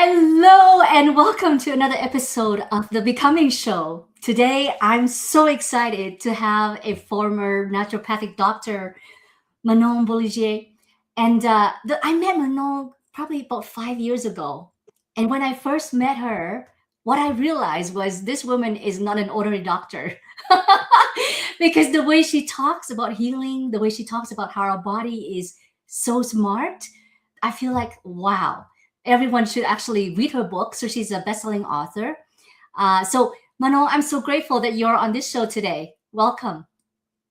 Hello and welcome to another episode of The Becoming Show. Today, I'm so excited to have a former naturopathic doctor, Manon Boligier. And I met Manon probably about 5 years ago. And when I first met her, what I realized was this woman is not an ordinary doctor. Because the way she talks about healing, the way she talks about how our body is so smart, I feel like, wow, everyone should actually read her book. So she's a best-selling author. So Manon, I'm so grateful that you're on this show today. Welcome.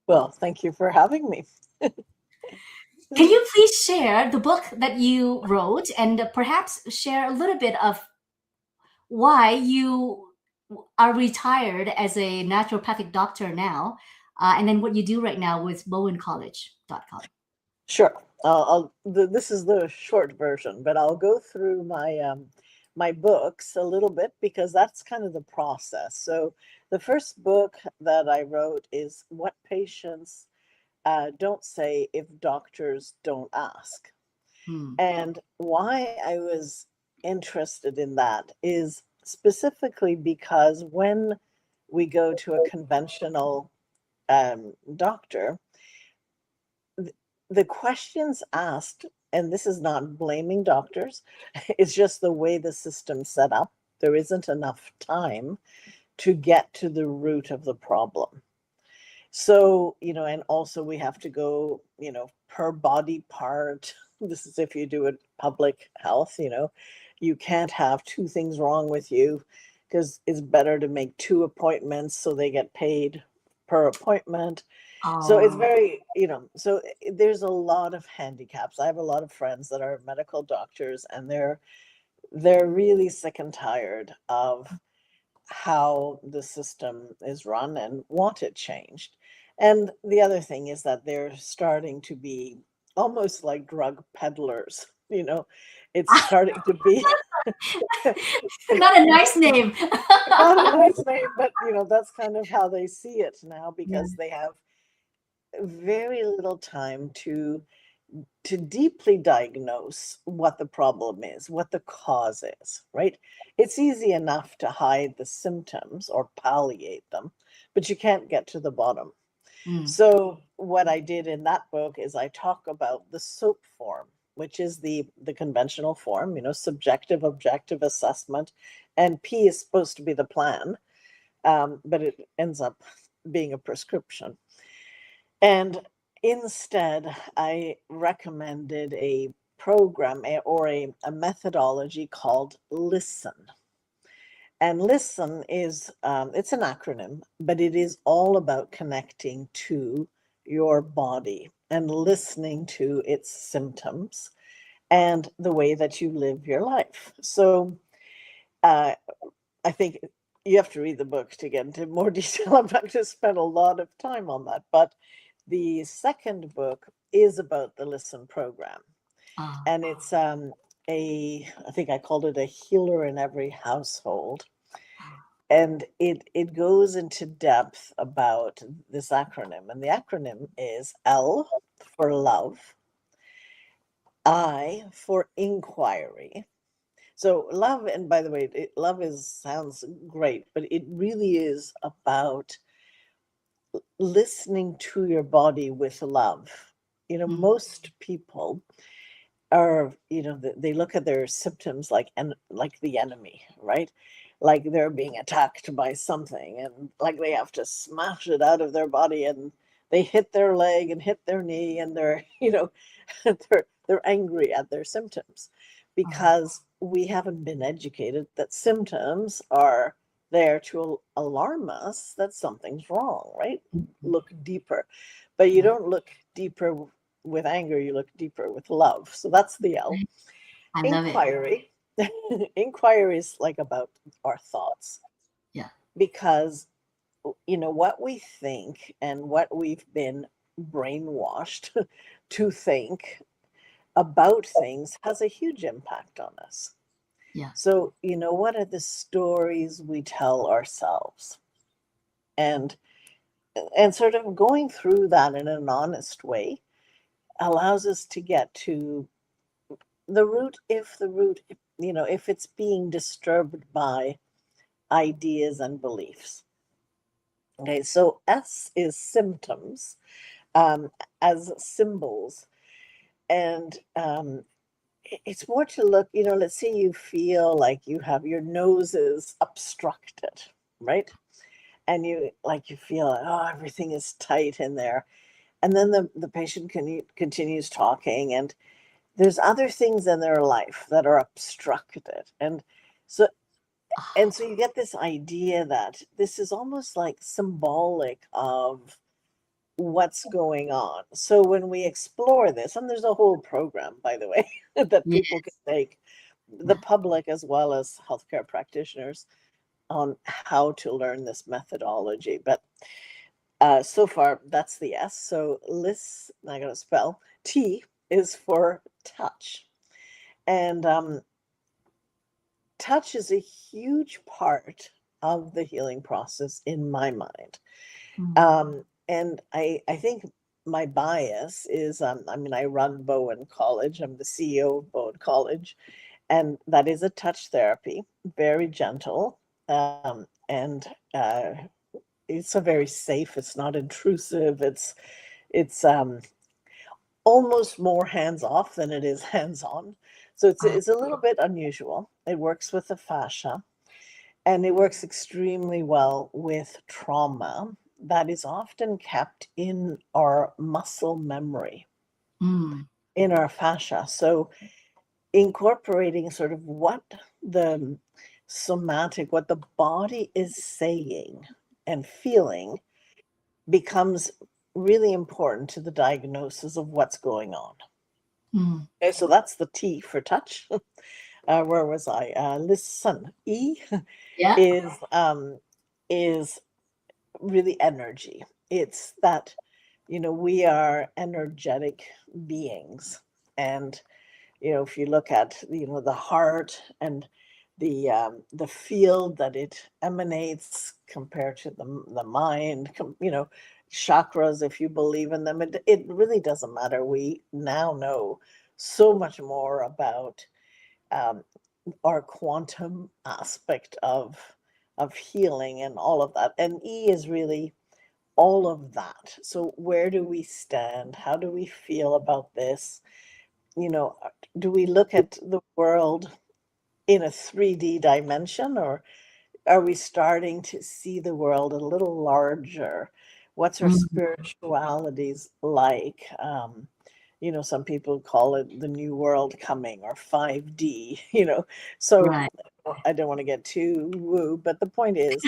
Well, thank you for having me. Can you please share the book that you wrote and perhaps share a little bit of why you are retired as a naturopathic doctor now, and then what you do right now with bowencollege.com? Sure. This is the short version, but I'll go through my books a little bit because that's kind of the process. So the first book that I wrote is What Patients Don't Say If Doctors Don't Ask. Hmm. And why I was interested in that is specifically because when we go to a conventional doctor, the questions asked, and this is not blaming doctors, it's just the way the system's set up. There isn't enough time to get to the root of the problem. So, and also we have to go, per body part. This is if you do it public health, you can't have two things wrong with you because it's better to make two appointments so they get paid per appointment. So it's Oh, very, so there's a lot of handicaps. I have a lot of friends that are medical doctors and they're really sick and tired of how the system is run and want it changed. And the other thing is that they're starting to be almost like drug peddlers, it's starting to be not a nice name. not a nice name, but that's kind of how they see it now Yeah. because they have very little time to deeply diagnose what the problem is, what the cause is, right? It's easy enough to hide the symptoms or palliate them, but you can't get to the bottom. Mm. So what I did in that book is I talk about the SOAP form, which is the conventional form, subjective, objective assessment, and P is supposed to be the plan, but it ends up being a prescription. And instead, I recommended a program or a methodology called Listen. And Listen is, it's an acronym, but it is all about connecting to your body and listening to its symptoms and the way that you live your life. So uh, I think you have to read the book to get into more detail. I'm not going to spend a lot of time on that, but the second book is about the Listen program, Ah. and it's I think I called it a healer in every household, and it goes into depth about this acronym, and the acronym is L for love, I for inquiry. So love, and by the way, love is sounds great, but it really is about listening to your body with love. Mm. Most people are, they look at their symptoms like the enemy, right? Like they're being attacked by something and like they have to smash it out of their body, and they hit their leg and hit their knee, and they're, they're angry at their symptoms Ah. because we haven't been educated that symptoms are there to alarm us that something's wrong, right? Mhm. Look deeper. But you Yeah. don't look deeper with anger, you look deeper with love. So that's the L. I love it. Inquiry. Inquiry is like about our thoughts, Yeah. because what we think and what we've been brainwashed to think about things has a huge impact on us. Yeah. So, what are the stories we tell ourselves? And sort of going through that in an honest way allows us to get to the root, if the root if it's being disturbed by ideas and beliefs. Okay, so S is symptoms, um, as symbols. And it's more to look, let's say you feel like you have your nose is obstructed, right? And you feel like, oh, everything is tight in there. And then the patient continues talking, and there's other things in their life that are obstructed. So so you get this idea that this is almost like symbolic of what's going on. So when we explore this, and there's a whole program, by the way, that Yeah. people can take, the Yeah. public as well as healthcare practitioners, on how to learn this methodology. But so far, that's the S. So I gotta spell. T is for touch. And touch is a huge part of the healing process in my mind. Mm. And I think my bias is, I run Bowen College. I'm the CEO of Bowen College, and that is a touch therapy, very gentle, and it's a very safe. It's not intrusive. It's almost more hands off than it is hands on. So Ah. it's a little bit unusual. It works with the fascia, and it works extremely well with trauma that is often kept in our muscle memory, Mm. in our fascia. So incorporating sort of what the what the body is saying and feeling becomes really important to the diagnosis of what's going on. Mm. Okay, so that's the T for touch. Where was I? Listen. E Yeah. is is really energy. It's that, we are energetic beings. And, if you look at, the heart and the field that it emanates compared to the mind, chakras, if you believe in them, it really doesn't matter. We now know so much more about um, our quantum aspect of healing and all of that. And E is really all of that. So where do we stand? How do we feel about this? You know, do we look at the world in a 3D dimension, or are we starting to see the world a little larger? What's our Mm. spiritualities like? Some people call it the new world coming, or 5D, So Right. I don't want to get too woo, but the point is,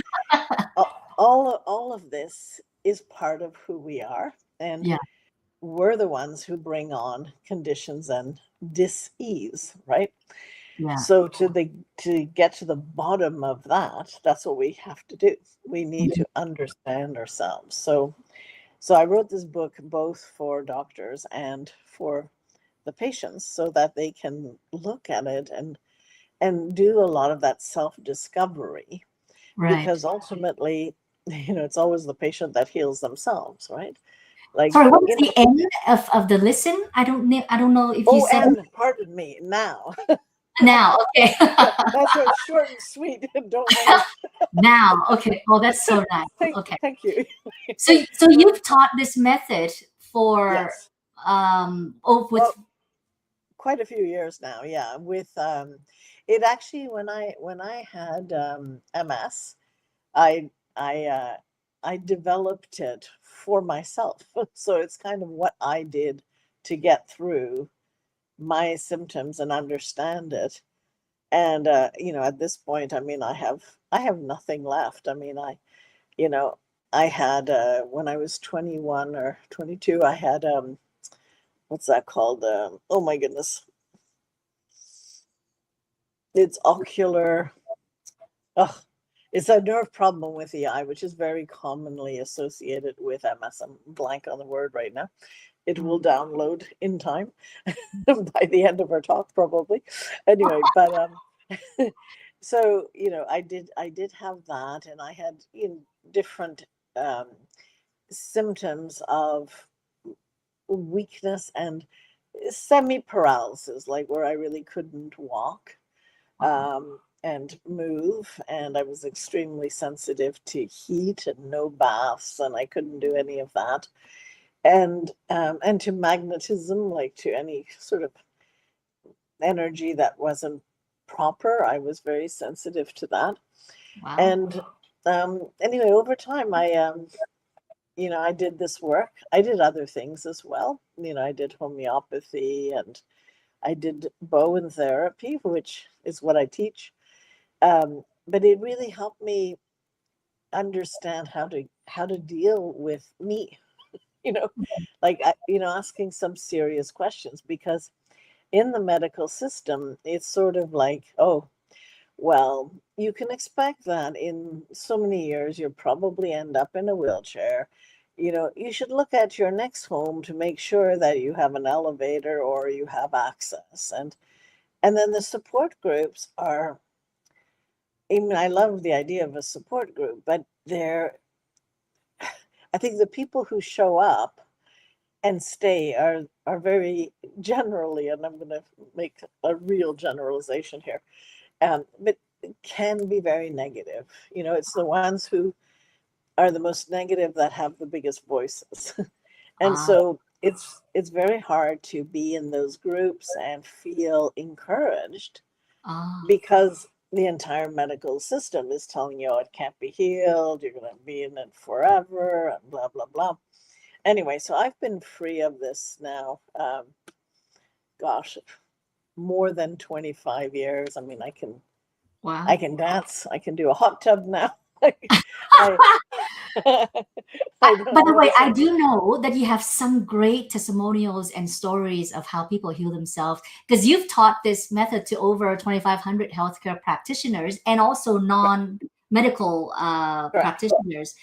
all of this is part of who we are. And Yeah. we're the ones who bring on conditions and dis-ease, right? Yeah. So to get to the bottom of that, that's what we have to do. We need Yeah. to understand ourselves. So I wrote this book both for doctors and for the patients, so that they can look at it and do a lot of that self-discovery, Right. because ultimately, it's always the patient that heals themselves, right? Like, Sorry, what was the end of the listen? I don't know if you oh, said and pardon me, now. now. Okay. Yeah, that's what's short and sweet. Don't worry. Now. Okay. Oh, that's so nice. Okay. Thank you. So you've taught this method for Yes. with Well, quite a few years now. Yeah. With it actually, when I had MS, I I uh, I developed it for myself. So it's kind of what I did to get through my symptoms and understand it. And at this point, I have nothing left. You know, I had when I was 21 or 22, I had what's that called? Oh my goodness, it's ocular. Ugh, it's a nerve problem with the eye, which is very commonly associated with MS. I'm blank on the word right now. It will mm, download in time by the end of our talk, probably. Anyway, but so I did have that, and I had different um, symptoms of weakness and semi paralysis, like where I really couldn't walk. and move. And I was extremely sensitive to heat and no baths, and I couldn't do any of that. And to magnetism, like to any sort of energy that wasn't proper. I was very sensitive to that. Wow. And anyway, over time, I did this work. I did other things as well. I did homeopathy and I did Bowen therapy, which is what I teach. But it really helped me understand how to deal with me. You know, like asking some serious questions, because in the medical system, it's sort of like, oh, well, you can expect that in so many years you'll probably end up in a wheelchair. You should look at your next home to make sure that you have an elevator or you have access. And then the support groups are, I mean, I love the idea of a support group, but I think the people who show up and stay are very generally, and I'm going to make a real generalization here, but can be very negative. It's the ones who are the most negative that have the biggest voices. And Ah, so it's very hard to be in those groups and feel encouraged, ah, because the entire medical system is telling you, oh, it can't be healed, you're going to be in it forever, and blah blah blah. Anyway, so I've been free of this now, gosh, more than 25 years. I mean, I wow. can dance. I can do a hot tub now. I I By don't the way, miss I it. do know that you have some great testimonials and stories of how people heal themselves, because you've taught this method to over 2,500 healthcare practitioners and also non-medical Correct. practitioners.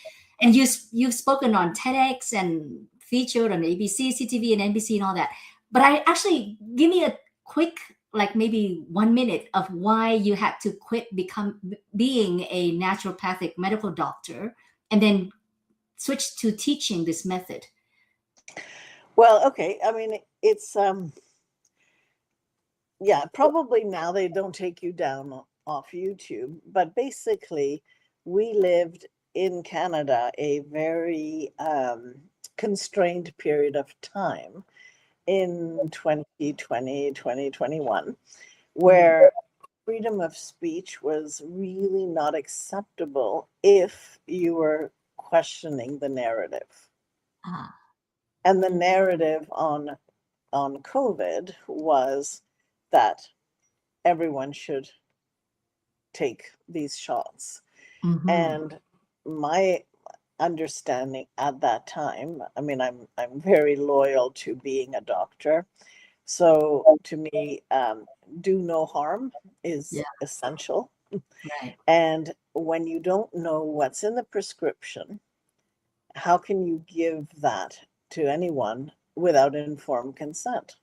And you've spoken on TEDx and featured on ABC, CTV, and NBC and all that. But I actually give me a quick, like maybe 1 minute of why you had to quit being a naturopathic medical doctor and then switch to teaching this method. Well, okay. I mean, it's yeah, probably now they don't take you down off YouTube, but basically we lived in Canada a very constrained period of time in 2020, 2021, Mm. where freedom of speech was really not acceptable if you were questioning the narrative. Ah, And the narrative on COVID was that everyone should take these shots. mm-hmm. And my understanding at that time, I mean, I'm very loyal to being a doctor. So to me, do no harm Yeah, is essential. right. And when you don't know what's in the prescription, how can you give that to anyone without informed consent?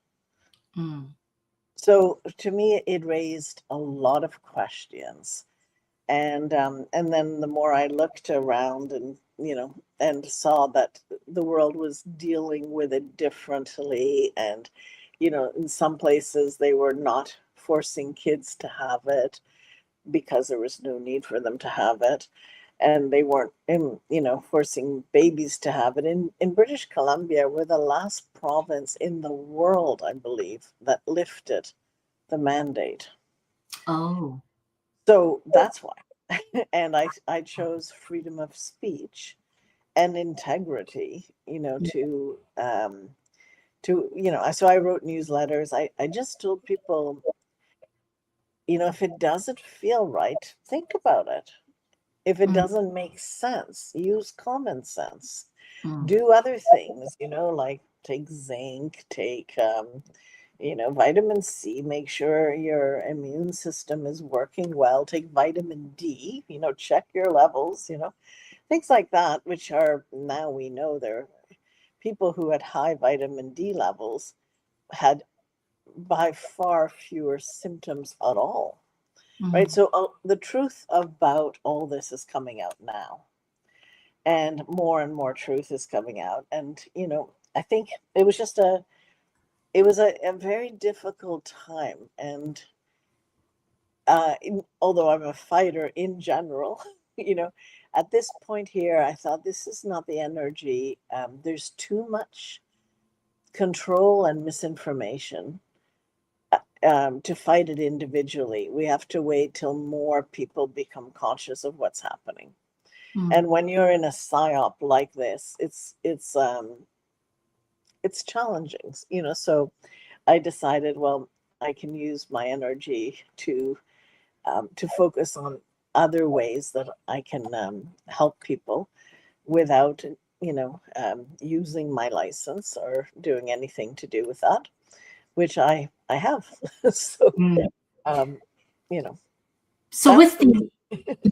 Mm. So to me, it raised a lot of questions. And then the more I looked around and saw that the world was dealing with it differently, and in some places they were not forcing kids to have it because there was no need for them to have it, and they weren't forcing babies to have it. In British Columbia, we're the last province in the world, I believe, that lifted the mandate. Oh. So that's why. And I chose freedom of speech and integrity, Yeah. so I wrote newsletters. I just told people, if it doesn't feel right, think about it. If it Mm, doesn't make sense, use common sense. mm, Do other things, like take zinc, take vitamin C, make sure your immune system is working well, take vitamin D, check your levels, things like that, which are, now we know, there people who had high vitamin D levels had by far fewer symptoms at all. Right. mm. So the truth about all this is coming out now, and more truth is coming out. And, I think it was a very difficult time. And although I'm a fighter in general, you know, at this point here, I thought this is not the energy. There's too much control and misinformation to fight it individually. We have to wait till more people become conscious of what's happening. And Mm. when you're in a psyop like this, it's challenging, So I decided, well, I can use my energy to focus on other ways that I can help people without, using my license or doing anything to do with that, which I have. So, Mm. um, you know, So that's with the the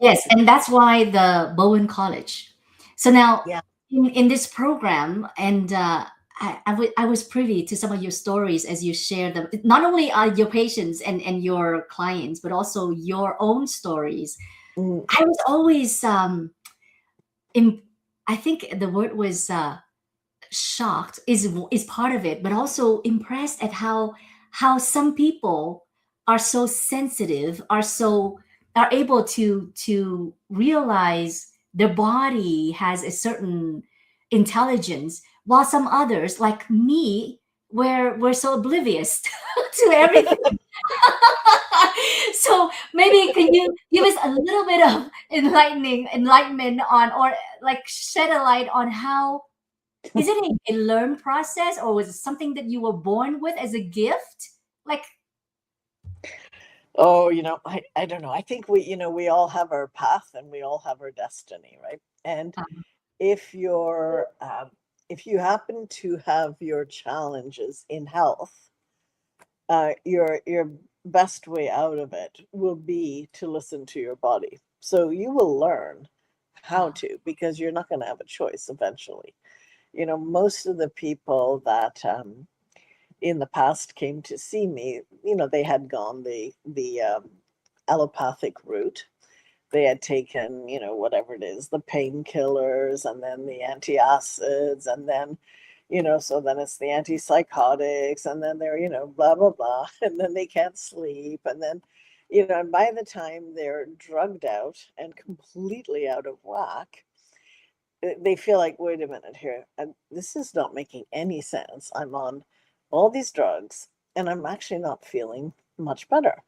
yes, and that's why the Bowen College. So now yeah. in this program, and I was privy to some of your stories as you share them. Not only your patients and your clients, but also your own stories. Mm, I was always in, I think the word was shocked is part of it, but also impressed at how some people are so sensitive, are able to realize their body has a certain intelligence, while some others like me we're so oblivious to everything. So maybe can you give us a little bit of enlightenment on, or like shed a light on how is it a learned process, or was it something that you were born with as a gift? Like, oh, I don't know. I think we all have our path and we all have our destiny, right? And um, if you're if you happen to have your challenges in health, your best way out of it will be to listen to your body. So you will learn how uh, to, because you're not going to have a choice eventually. Most of the people that in the past came to see me, they had gone the allopathic route. They had taken, whatever it is, the painkillers and then the antacids, and then, so then it's the antipsychotics, and then they're, blah, blah, blah. And then they can't sleep. And then, and by the time they're drugged out and completely out of whack, they feel like, wait a minute here, this is not making any sense. I'm on all these drugs and I'm actually not feeling much better.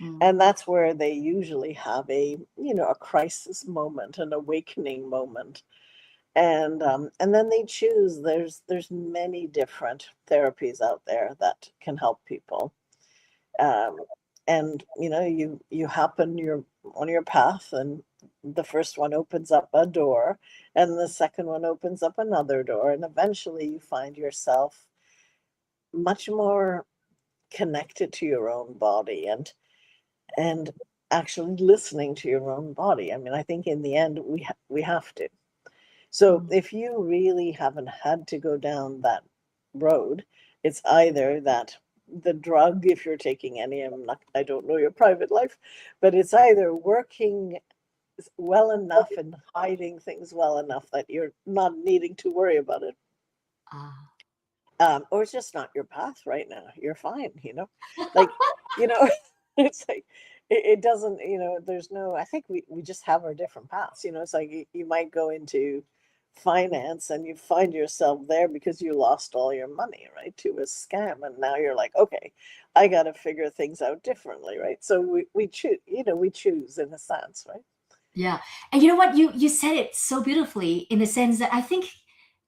mm, And that's where they usually have a crisis moment, an awakening moment. And then they choose. There's many different therapies out there that can help people. um, and you happen you're on your path, and the first one opens up a door, and the second one opens up another door, and eventually you find yourself much more connected to your own body, and actually listening to your own body. I mean, I think in the end we have to. So mm, if you really haven't had to go down that road, it's either that the drug, if you're taking any, I don't know your private life, but it's either working well enough and hiding things well enough that you're not needing to worry about it, uh, or it's just not your path right now. You're fine, like, you know, it's like, it doesn't, there's no, I think we just have our different paths. It's like you might go into finance and you find yourself there because you lost all your money, right, to a scam. And now you're like, okay, I got to figure things out differently, right? So we choose, we choose in a sense, right? yeah. And you know what? You said it so beautifully in the sense that I think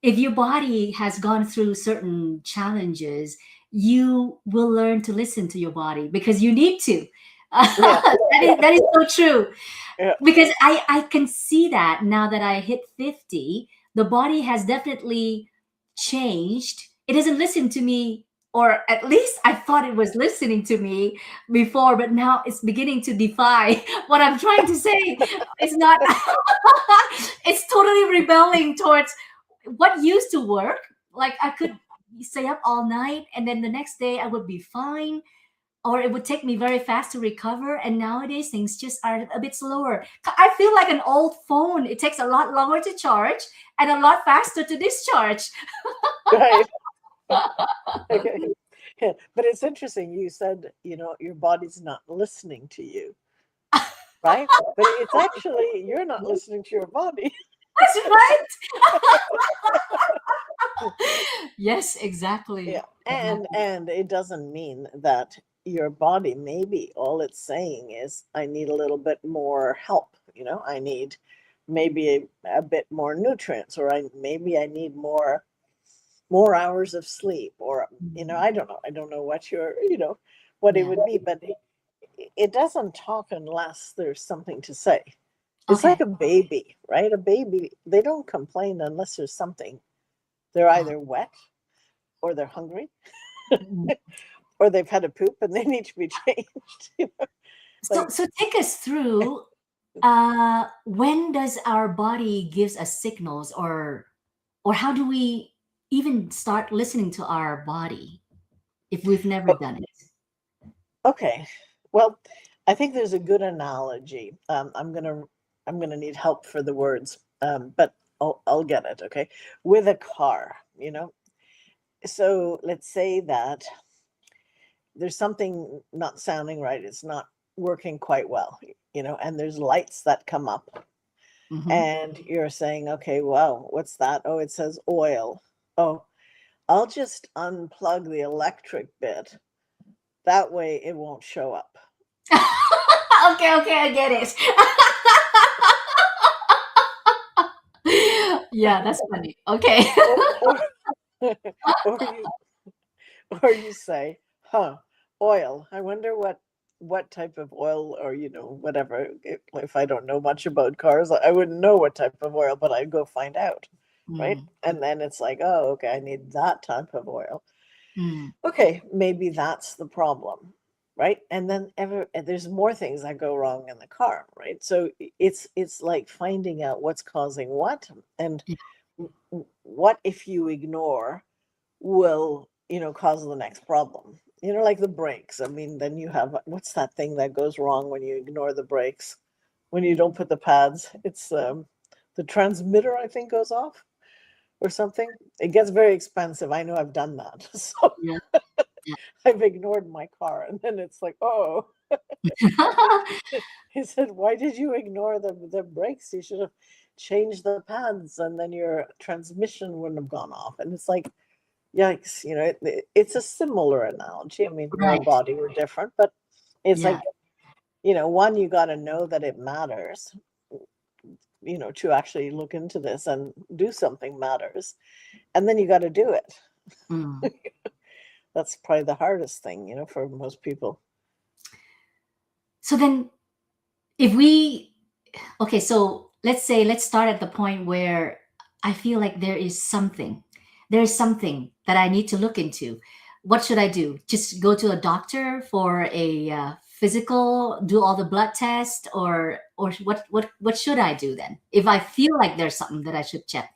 if your body has gone through certain challenges, you will learn to listen to your body because you need to. Yeah, That is so true. yeah, Because I can see that now that I hit 50, the body has definitely changed. It doesn't listen to me, or at least I thought it was listening to me before, but now it's beginning to defy what I'm trying to say. It's not, it's totally rebelling towards what used to work. Like I could stay up all night and then the next day I would be fine, or it would take me very fast to recover. And nowadays things just are a bit slower. I feel like an old phone. It takes a lot longer to charge and a lot faster to discharge. right. Okay. Yeah. But it's interesting. You said, your body's not listening to you. right? But it's actually, you're not listening to your body. That's right. Yes, Yeah. exactly. And it doesn't mean that your body, maybe all it's saying is, I need a little bit more help. I need maybe a bit more nutrients, or maybe I need more hours of sleep, or Mm. I don't know what what it Yeah. would be, but it doesn't talk unless there's something to say. It's like Okay. a baby, right? A baby, they don't complain unless there's something. They're Uh, either wet, or they're hungry, mm. or they've had a poop and they need to be changed. So, Like, so take us through when does our body gives us signals, or how do we even start listening to our body if we've never oh, done it? okay, well, I think there's a good analogy. I'm gonna need help for the words, but I'll get it. Okay, with a car, so let's say that there's something not sounding right. It's not working quite well, and there's lights that come up, Hmm. and you're saying, okay, wow, what's that? Oh, it says oil. Oh, I'll just unplug the electric bit. That way it won't show up. Okay, okay, I get it. Yeah, that's funny. Okay. Or, or, or you or you say, huh, oil. I wonder what type of oil, or whatever. If I don't know much about cars, I wouldn't know what type of oil, but I'd go find out, right? Mm, And then it's like, oh, okay, I need that type of oil. mm, Okay, maybe that's the problem, right? And then there's more things that go wrong in the car, right? So it's like finding out what's causing what, and yeah. what, if you ignore, will cause the next problem. Like the brakes. I mean, then you have, what's that thing that goes wrong when you ignore the brakes, when you don't put the pads? It's the transmitter, I think, goes off or something. It gets very expensive. I know, I've done that. So Yeah. Yeah. I've ignored my car, and then it's like, oh, he said, why did you ignore the brakes? You should have changed the pads, and then your transmission wouldn't have gone off. And it's like, yikes, it's a similar analogy. I mean, we're a Right. body, we're different, but it's Yeah. like, one, you got to know that it matters, to actually look into this and do something matters. And then you got to do it. Mm. That's probably the hardest thing, for most people. So then, if we, okay, so let's start at the point where I feel like there is something that I need to look into. What should I do? Just go to a doctor for a physical, do all the blood tests, or what should I do then if I feel like there's something that I should check?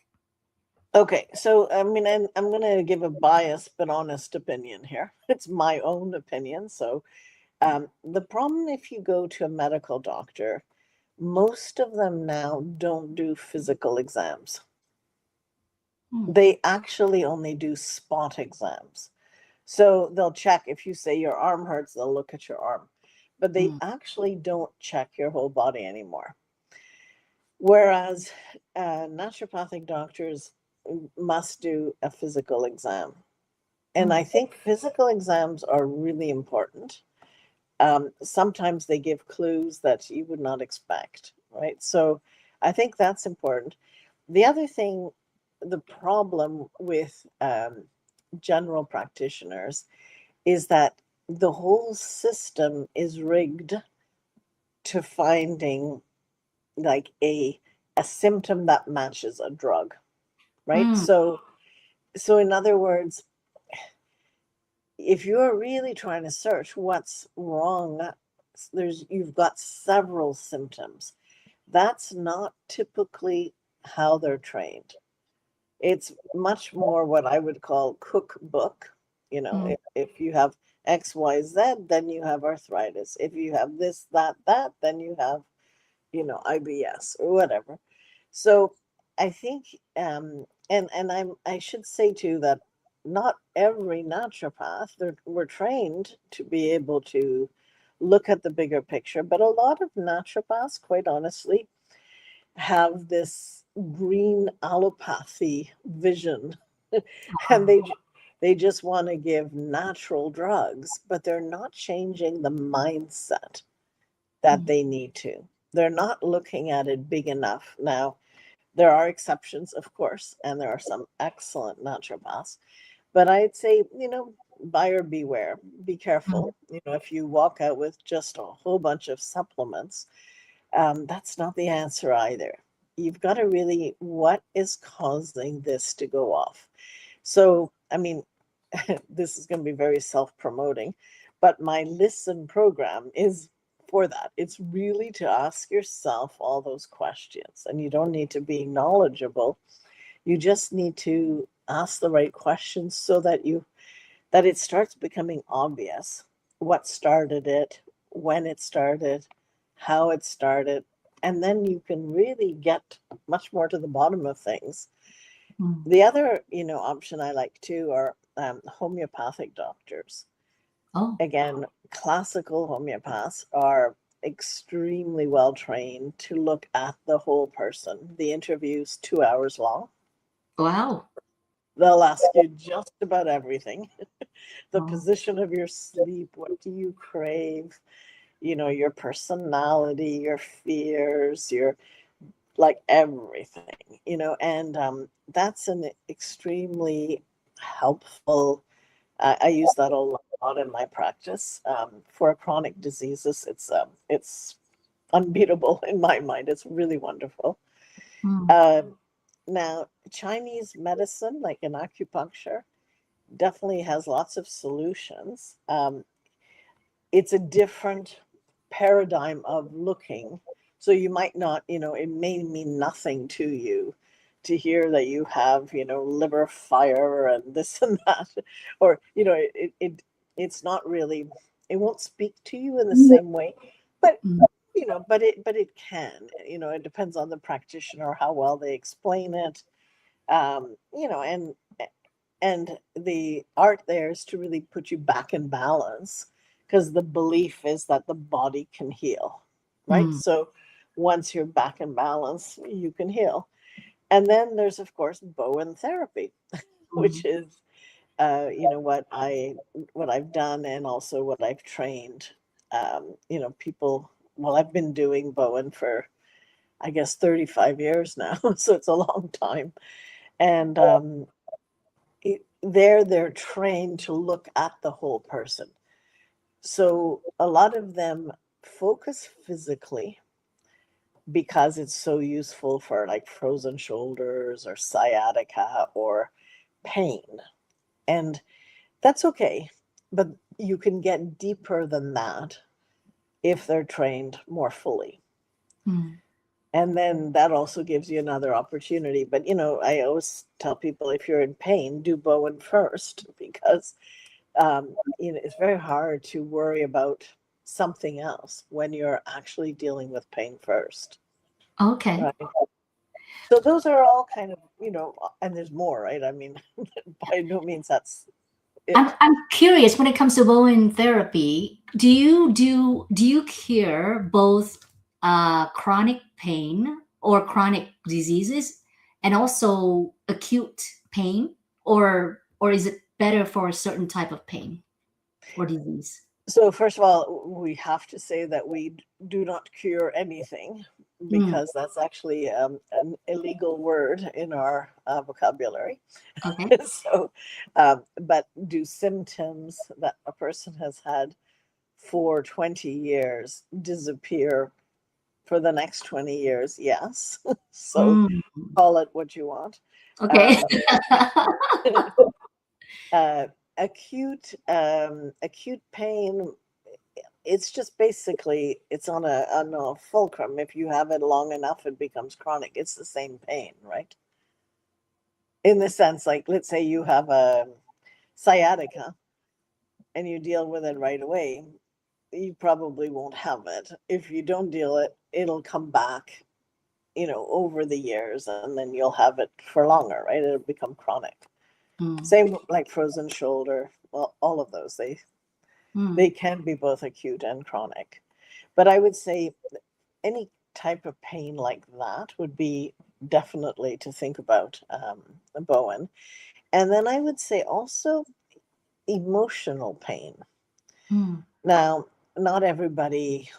Okay, so I mean, I'm going to give a biased but honest opinion here. It's my own opinion. So the problem, if you go to a medical doctor, most of them now don't do physical exams. Hmm. They actually only do spot exams. So they'll check, if you say your arm hurts, they'll look at your arm, but they Hmm. actually don't check your whole body anymore. Whereas naturopathic doctors must do a physical exam. And I Hmm. think physical exams are really important. Sometimes they give clues that you would not expect, right? So I think that's important. The other thing, the problem with general practitioners, is that the whole system is rigged to finding like a symptom that matches a drug, right? Hmm. So in other words, if you're really trying to search what's wrong, you've got several symptoms. That's not typically how they're trained. It's much more what I would call cookbook. Hmm. If you have XYZ, then you have arthritis. If you have this, that, then you have, IBS or whatever. So I think, I should say too that not every naturopath, we're trained to be able to look at the bigger picture. But a lot of naturopaths, quite honestly, have this green allopathy vision and they just want to give natural drugs, but they're not changing the mindset that Mm. they need to. They're not looking at it big enough. Now, there are exceptions, of course, and there are some excellent naturopaths, but I'd say, buyer beware, be Mm. careful. If you walk out with just a whole bunch of supplements, that's not the answer either. You've got to really, what is causing this to go off? So, I mean, this is going to be very self-promoting, but my Listen program is for that. It's really to ask yourself all those questions, and you don't need to be knowledgeable. You just need to ask the right questions so that it starts becoming obvious what started it, when it started, how it started, and then you can really get much more to the bottom of things. Mm. The other, option I like too are homeopathic doctors. Oh, Again, classical homeopaths are extremely well trained to look at the whole person. The interview's 2 hours long. wow. They'll ask you just about everything. The Oh. position of your sleep, what do you crave, your personality, your fears, your like everything, and that's an extremely helpful. I use that a lot in my practice for chronic diseases. It's unbeatable in my mind. It's really wonderful. Mm. Um, Now, Chinese medicine, like in acupuncture, definitely has lots of solutions. It's a different paradigm of looking. So you might not, it may mean nothing to you to hear that you have, liver fire and this and that, or, it's not really, it won't speak to you in the same way, but, Mm. but it can, it depends on the practitioner, how well they explain it, and the art there is to really put you back in balance because the belief is that the body can heal, right? Mm. So once you're back in balance, you can heal. And then there's of course Bowen therapy, which Mm. is what I've done and also what I've trained. People. Well, I've been doing Bowen for I guess 35 years now, so it's a long time. And they're trained to look at the whole person. So a lot of them focus physically because it's so useful for like frozen shoulders or sciatica or pain. And that's okay. But you can get deeper than that if they're trained more fully. Mm. And then that also gives you another opportunity. But, I always tell people if you're in pain, do Bowen first because it's very hard to worry about something else when you're actually dealing with pain first, Okay. right? So those are all kind of, and there's more, right? I mean, by no means that's it. I'm curious when it comes to Bowen therapy, do you cure both chronic pain or chronic diseases and also acute pain, or is it better for a certain type of pain or disease? So first of all, we have to say that we do not cure anything Mm. because that's actually an illegal word in our vocabulary. Okay. So, but do symptoms that a person has had for 20 years disappear for the next 20 years? Yes. So Mm. call it what you want. Okay. Um, uh, acute pain, it's just basically it's on a fulcrum. If you have it long enough, it becomes chronic. It's the same pain, right? In the sense, like let's say you have a sciatica and you deal with it right away, you probably won't have it. If you don't deal it, it'll come back, over the years, and then you'll have it for longer, right? It'll become chronic. Mm. Same like frozen shoulder. Well, all of those, They can be both acute and chronic. But I would say any type of pain like that would be definitely to think about, Bowen. And then I would say also emotional pain. Now, not everybody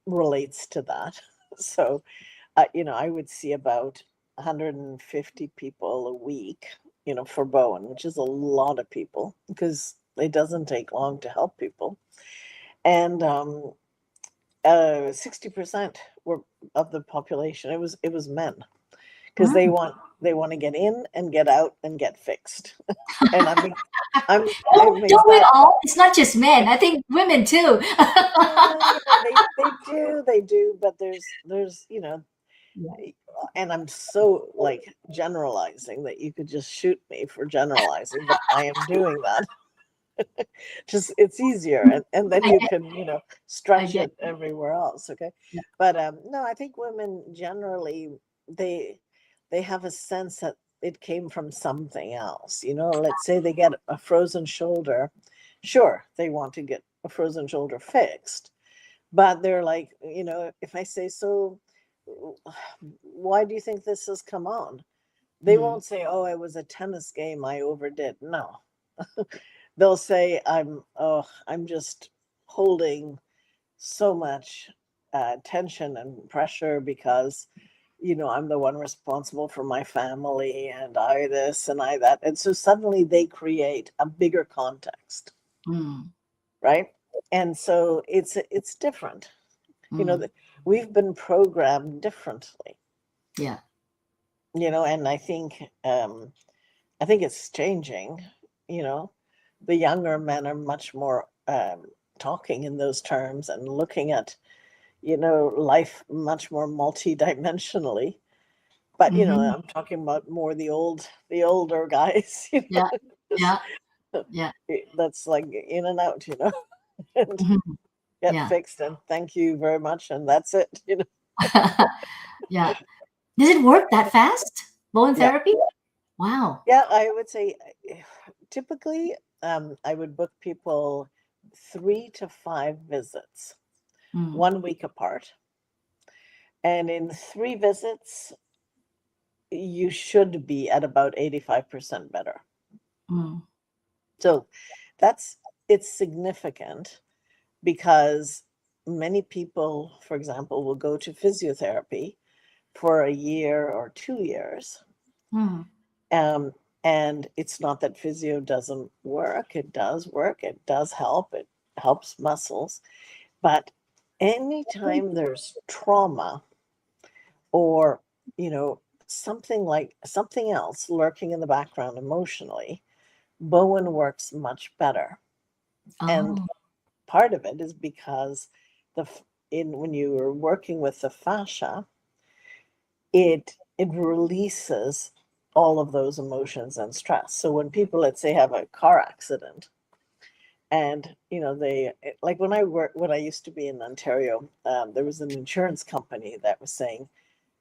relates to that. So, I would see about 150 people a week, for Bowen, which is a lot of people because it doesn't take long to help people. And 60% were of the population. It was men because they want to get in and get out and get fixed. And I make Don't we that. all? It's not just men. I think women too. They do, but there's Yeah. and I'm so like generalizing that you could just shoot me for generalizing, but I am doing that. Just it's easier, and then I you get, can I stretch get. it everywhere else. Okay, Yeah. but no, I think women generally they they have a sense that it came from something else. Let's say they get a frozen shoulder. Sure, they want to get a frozen shoulder fixed, but they're like, if I say, so why do you think this has come on? They Mm. won't say, oh, it was a tennis game I overdid. No, they'll say, I'm just holding so much tension and pressure because I'm the one responsible for my family, and I this and I that, and so suddenly they create a bigger context, Mm. right? And so it's different. Mm. That we've been programmed differently. Yeah. And I think it's changing. you know the younger men are much more talking in those terms and looking at life much more multidimensionally. But Hmm. I'm talking about more the older guys. Yeah. Just Yeah. Yeah. that's like in and out, and Mhm. get Yeah. fixed and thank you very much, and that's it. Yeah. Does it work that fast? Bone Yeah. therapy? Wow. Yeah, I would say typically I would book people 3 to 5 visits, Mm. 1 week apart. And in 3 visits, you should be at about 85% better. Mm. So it's significant because many people, for example, will go to physiotherapy for a year or 2 years. Mm. Um, and it's not that physio doesn't work. It does work. It does help. It helps muscles. But anytime there's trauma or, something else lurking in the background emotionally, Bowen works much better. And Oh. part of it is because when you are working with the fascia, it releases all of those emotions and stress. So when people, let's say, have a car accident, and like when I used to be in Ontario, there was an insurance company that was saying,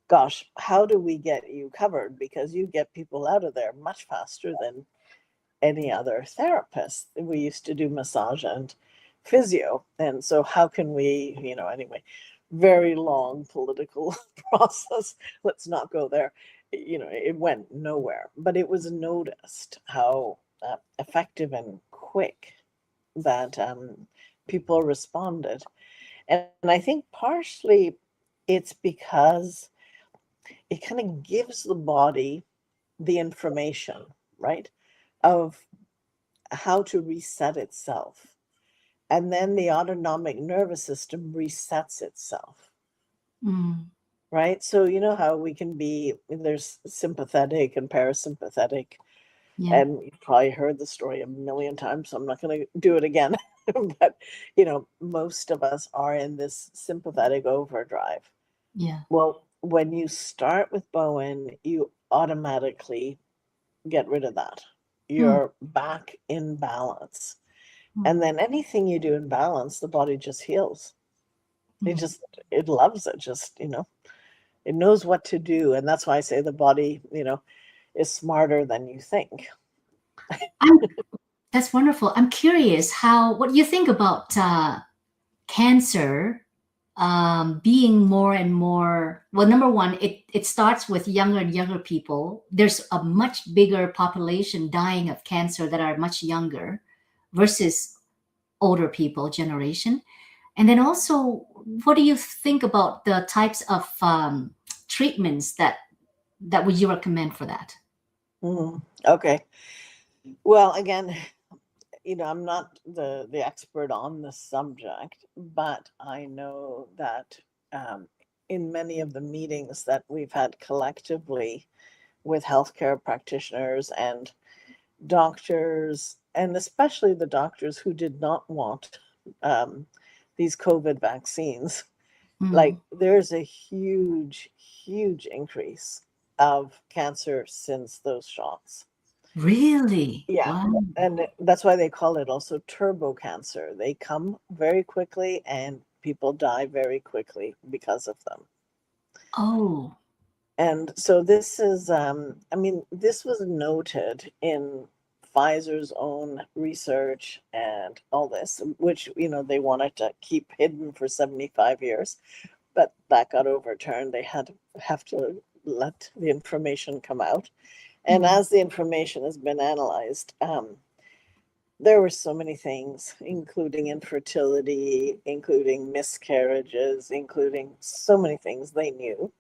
gosh, how do we get you covered, because you get people out of there much faster than any other therapist. We used to do massage and physio, and so how can we, anyway, very long political process. Let's not go there. It went nowhere, but it was noticed how effective and quick that people responded. And I think partially it's because it kind of gives the body the information, right, of how to reset itself. And then the autonomic nervous system resets itself, Mm. right? So, you know how we can be, there's sympathetic and parasympathetic. Yeah. And you've probably heard the story a million times, so I'm not going to do it again. But, most of us are in this sympathetic overdrive. Yeah. Well, when you start with Bowen, you automatically get rid of that. Mm. You're back in balance. Mm. And then anything you do in balance, the body just heals. It Mm. just, it loves it. Just, it knows what to do. And that's why I say the body, is smarter than you think. I'm That's wonderful. I'm curious what you think about cancer being more and more. Well, number one, it starts with younger and younger people. There's a much bigger population dying of cancer that are much younger versus older people generation. And then also, what do you think about the types of treatments that would you recommend for that? Okay. Well, again, I'm not the expert on the subject, but I know that um, in many of the meetings that we've had collectively with healthcare practitioners and doctors, and especially the doctors who did not want um, these COVID vaccines, like Mm, there's a huge, huge increase of cancer since those shots. really? Yeah. Wow. And that's why they call it also turbo cancer. They come very quickly and people die very quickly because of them. Oh. And so this is, I mean, this was noted in Pfizer's own research and all this, which, they wanted to keep hidden for 75 years, but that got overturned. They have to let the information come out. And Mm, as the information has been analyzed, there were so many things, including infertility, including miscarriages, including so many things they knew,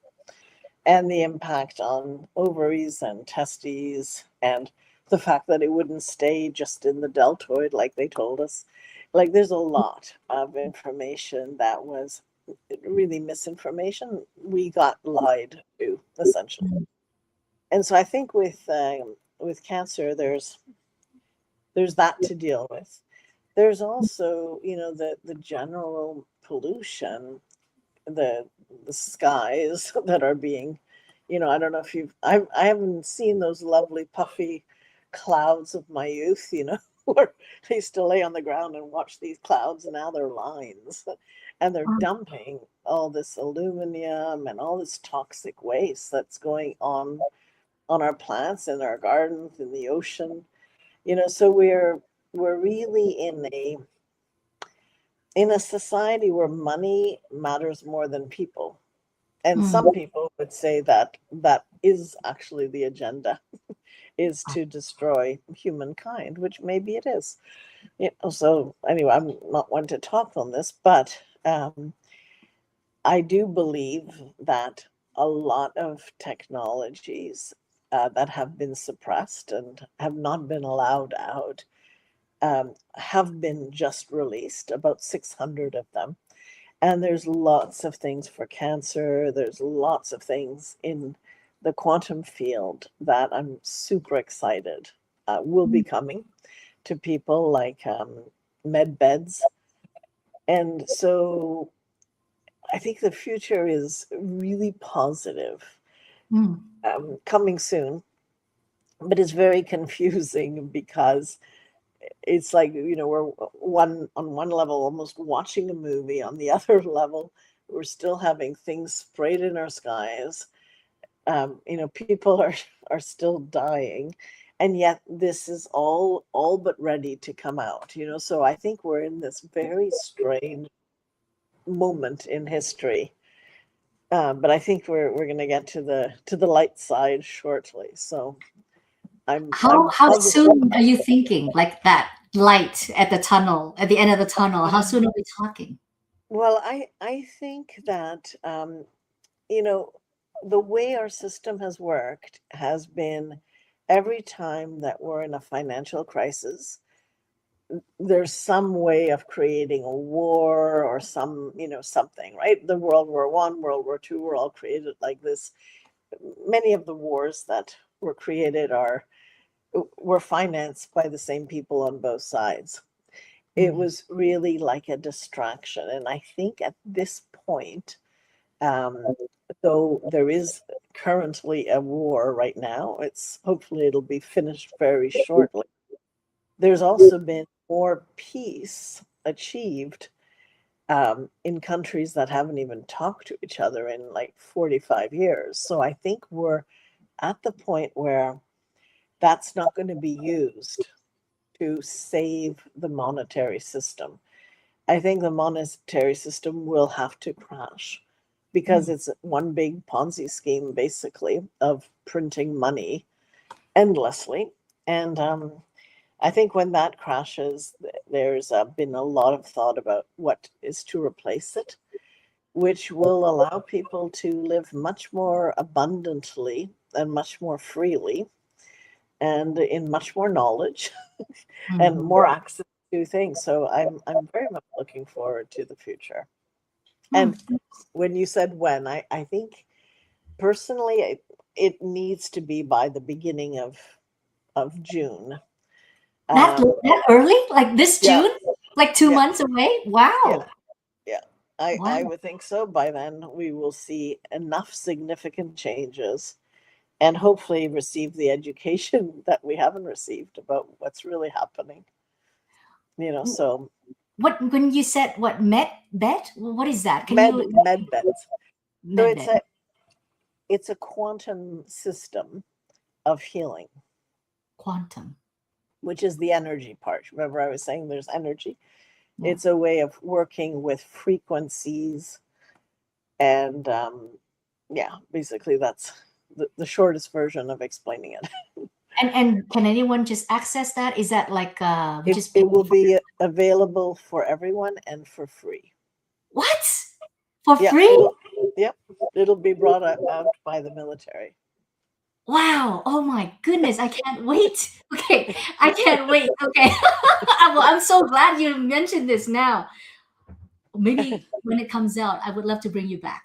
and the impact on ovaries and testes, and the fact that it wouldn't stay just in the deltoid like they told us. Like, there's a lot of information that was really misinformation. We got lied to, essentially. mm, And so I think with cancer, there's that to deal with. There's also, the general pollution, the the skies that are being, I don't know if I haven't seen those lovely puffy clouds of my youth, where I used to lay on the ground and watch these clouds, and now they're lines, and they're mm, dumping all this aluminum and all this toxic waste that's going on our plants, in our gardens, in the ocean. So we're really in a society where money matters more than people. And some mm. people would say that that is actually the agenda, is to destroy humankind, which maybe it is. So anyway, I'm not one to talk on this, but I do believe that a lot of technologies that have been suppressed and have not been allowed out have been just released, about 600 of them. And there's lots of things for cancer. There's lots of things in the quantum field that I'm super excited will be Mm, coming to people, like med beds. And so I think the future is really positive, mm. coming soon, but it's very confusing because it's like, we're on one level almost watching a movie, on the other level we're still having things sprayed in our skies. People are still dying, and yet this is all but ready to come out. So I think we're in this very strange moment in history, but I think we're going to get to the light side shortly. So I'm How positive. soon are you thinking, like that light at the tunnel, at the end of the tunnel? How soon are we talking? Well, I think that you know the way our system has worked has been, every time that we're in a financial crisis, there's some way of creating a war, or something, right? The World War I, World War II were all created like this. Many of the wars that were created were financed by the same people on both sides. It Mm, was really like a distraction. And I think at this point, um, though there is currently a war right now, hopefully it'll be finished very shortly. There's also been more peace achieved in countries that haven't even talked to each other in like 45 years. So I think we're at the point where that's not going to be used to save the monetary system. I think the monetary system will have to crash because it's one big Ponzi scheme, basically, of printing money endlessly. And I think when that crashes, there's been a lot of thought about what is to replace it, which will allow people to live much more abundantly and much more freely and in much more knowledge and Mhm. more access to things. So I'm very much looking forward to the future. And Hmm. when you said when, I think personally it needs to be by the beginning of June. That Um, that early? Like this yeah, June? Like two yeah, months away? yeah, Wow. yeah. Wow. I would think so. By then, we will see enough significant changes and hopefully receive the education that we haven't received about what's really happening. So What when you said what bet? What is that? Can med you med beds. So med bet? it's a quantum system of healing, Quantum. which is the energy part. Remember, I was saying there's energy. Yeah. It's a way of working with frequencies, and yeah, basically that's the shortest version of explaining it. And can anyone just access that? Is that like we It, just pay it will for be available for everyone and for free. what? For Yeah, free? yep, it'll be brought out by the military. Wow. Oh my goodness. I can't wait. Okay. I can't wait. Okay. Well, I'm so glad you mentioned this now. Maybe when it comes out, I would love to bring you back.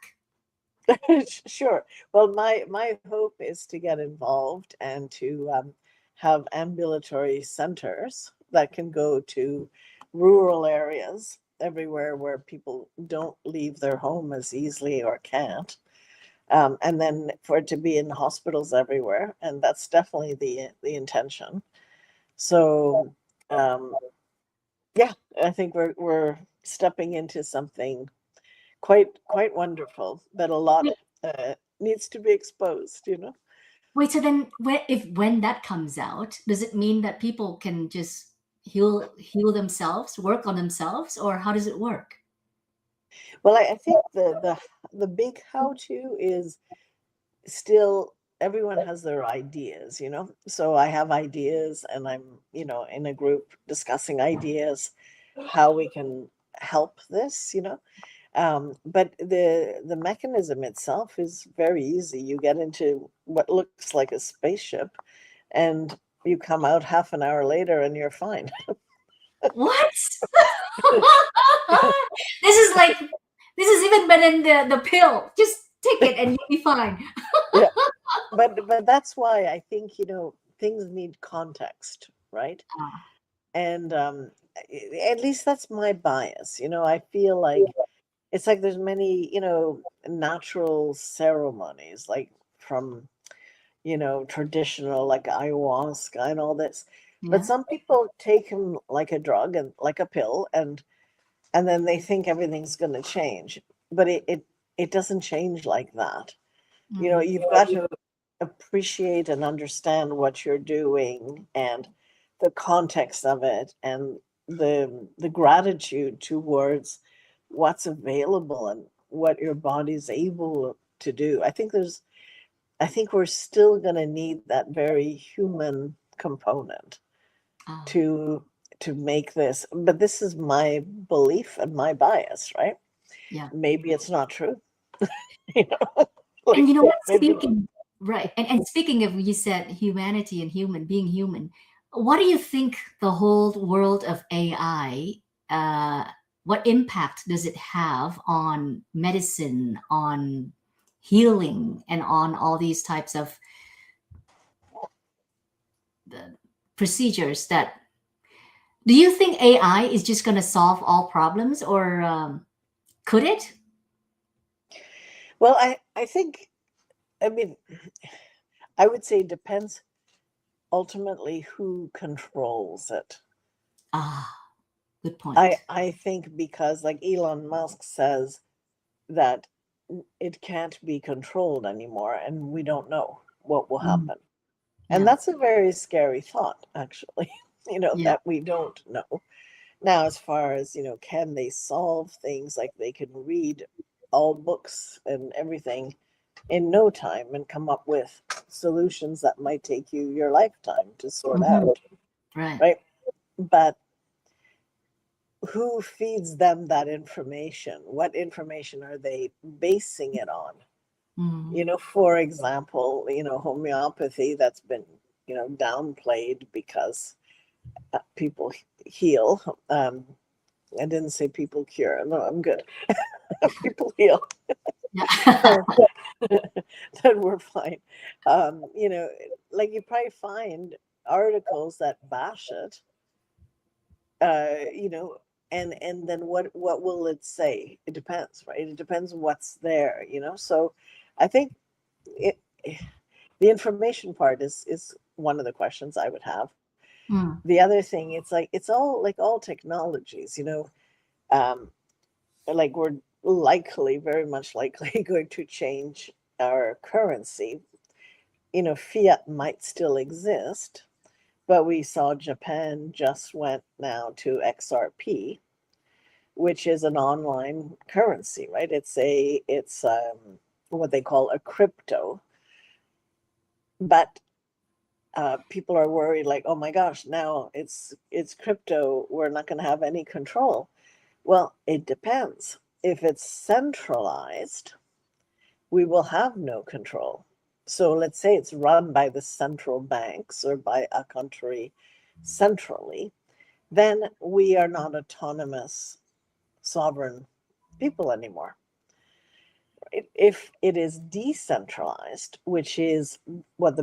Sure. Well, my hope is to get involved and to have ambulatory centers that can go to rural areas everywhere where people don't leave their home as easily or can't. And then for it to be in hospitals everywhere, and that's definitely the intention. So, um, yeah, I think we're stepping into something quite wonderful, but a lot needs to be exposed. Wait, so then when that comes out, does it mean that people can just heal themselves, work on themselves, or how does it work? Well, I think the big how to is still everyone has their ideas. So I have ideas, and I'm in a group discussing ideas, how we can help this. But the mechanism itself is very easy. You get into what looks like a spaceship, and you come out half an hour later, and you're fine. What? This is like this is even better than the pill. Just take it and you'll be fine. Yeah, but that's why I think things need context, right? Ah, And at least that's my bias. I feel like it's like there's many natural ceremonies, like from traditional, like ayahuasca and all this. But yeah. some people take them like a drug and like a pill, and then they think everything's going to change. But it doesn't change like that. Mm, You've got to appreciate and understand what you're doing and the context of it, and the gratitude towards what's available and what your body's able to do. I think we're still going to need that very human component ah, to make this. But this is my belief and my bias, right? yeah. Maybe it's not true. you know And like you know what? maybe. Speaking right, and speaking of you said humanity and being human. What do you think the whole world of AI? What impact does it have on medicine, on healing, and on all these types of procedures? That do you think AI is just going to solve all problems, or could it? Well, I think, I mean, I would say it depends ultimately who controls it. Ah, good I point. I think because, like, Elon Musk says that it can't be controlled anymore, and we don't know what will Mm, happen. And yeah. that's a very scary thought, actually. Yeah. that we don't know. Now, as far as, can they solve things, like they can read all books and everything in no time and come up with solutions that might take you your lifetime to sort Hmm. out, Right. right? But who feeds them that information? What information are they basing it on? Mm. For example, homeopathy, that's been, downplayed because people heal. I didn't say people cure. No, I'm good. People heal. Yeah. Then we're fine. You know, like you probably find articles that bash it, you know, and then what will it say? It depends, right? It depends what's there. So I think it the information part is one of the questions I would have. Mm. The other thing, it's all like all technologies. Um, like we're likely, very much likely, going to change our currency. Fiat might still exist, but we saw Japan just went now to XRP, which is an online currency, right? It's what they call a crypto, but people are worried, like, oh my gosh, now it's crypto, we're not going to have any control. Well, it depends. If it's centralized, we will have no control. So let's say it's run by the central banks or by a country centrally, then we are not autonomous sovereign people anymore. If it is decentralized, which is what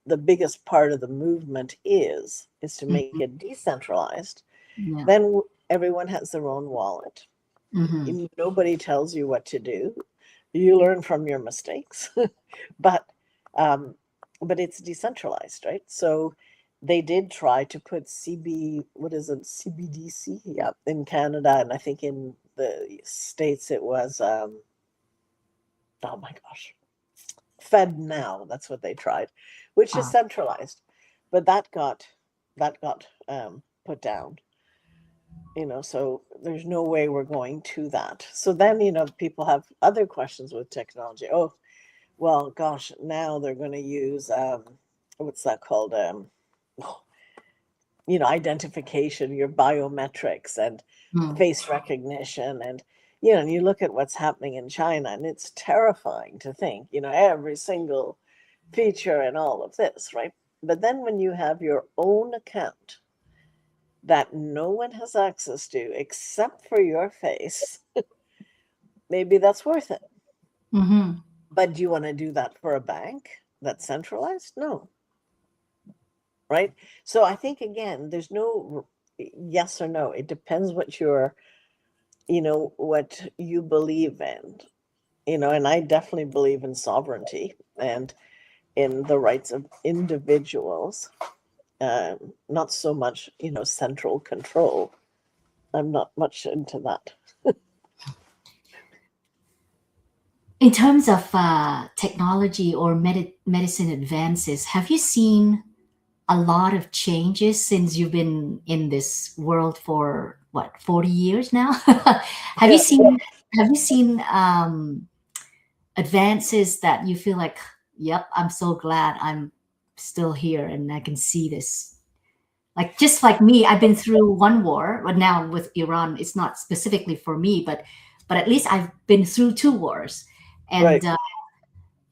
the biggest part of the movement is to make Mhm. it decentralized, Yeah. then everyone has their own wallet. Hmm. Nobody tells you what to do. You learn from your mistakes, but um, but it's decentralized, right? So they did try to put what is it, CBDC, yeah, in Canada, and I think in the States it was oh my gosh, Fed Now. That's what they tried, which is Uh, centralized, but that got put down. So there's no way we're going to that. So then, people have other questions with technology. Oh, well, gosh, now they're going to use what's that called? Identification, your biometrics and mm. face recognition, and and you look at what's happening in China, and it's terrifying to think, every single feature and all of this, right? But then when you have your own account that no one has access to except for your face, maybe that's worth it. Hmm. But do you want to do that for a bank that's centralized? No, right? So I think, again, there's no yes or no. It depends what you believe in. And I definitely believe in sovereignty and in the rights of individuals. Not so much, central control. I'm not much into that. In terms of technology or medicine advances, have you seen a lot of changes since you've been in this world for what, 40 years now? have you Yeah. seen have you seen advances that you feel like, yep, I'm so glad I'm still here and I can see this? Like, just like me, I've been through one war, but now with Iran, it's not specifically for me, but at least I've been through two wars, and Right. uh,